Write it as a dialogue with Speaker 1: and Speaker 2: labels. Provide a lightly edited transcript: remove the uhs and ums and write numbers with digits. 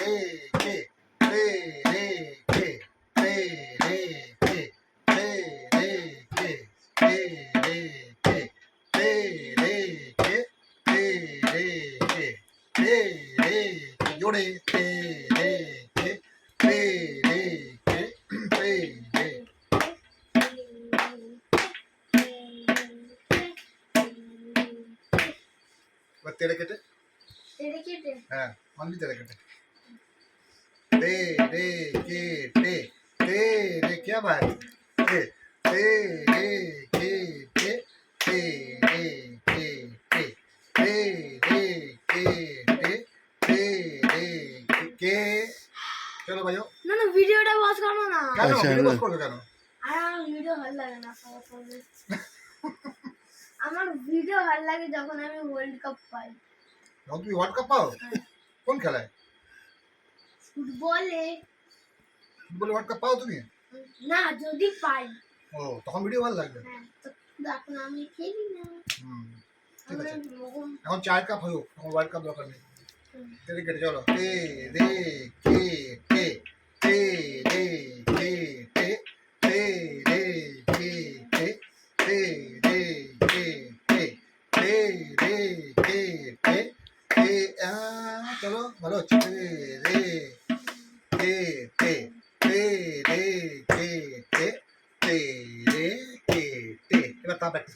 Speaker 1: রে কে রে রে কে রে রে কে রে রে কে রে রে কে রে রে কে রে রে কে রে রে জোরে রে রে কে রে রে কে রে রে এবার তেড়ে কেটে হ্যাঁ অনলি তেড়ে কেটে रे रे के टे टे रे क्या बात टे टे रे के टे टे रे के टे टे रे के टे टे रे के चलो भाइयों
Speaker 2: না না ভিডিওটা ওয়াচ করো না
Speaker 1: কেন
Speaker 3: আচ্ছা,
Speaker 1: ভিডিও
Speaker 3: না।
Speaker 1: পোস্ট করবে কেন
Speaker 2: আমার ভিডিও ভালো লাগে না আমার ভিডিও ভালো লাগে যখন আমি ওয়ার্ল্ড কাপ পাই
Speaker 1: যখন তুমি ওয়ার্ল্ড কাপ পাও কোন খেলায়
Speaker 2: ফুটবলে
Speaker 1: ফুটবল ওয়ার্ল্ড কাপ পাও তুমি
Speaker 2: না যদি পাই
Speaker 1: ও তখন ভিডিও ভালো লাগবে
Speaker 2: হ্যাঁ তো এখন আমি খেলি না
Speaker 1: হুম ঠিক
Speaker 2: আমি
Speaker 1: আছে
Speaker 2: ওরকম
Speaker 1: এখন 4 কাপ হলো তখন ওয়ার্ল্ড কাপ দরকার নেই তেড়ে কেটে চলো टे रे के टे टे रे के टे टे रे के टे टे रे के टे टे रे के टे टे चलो ভালো হচ্ছে टे रे के टे टे रे के टे टे रे के टे এবার তা প্র্যাকটিস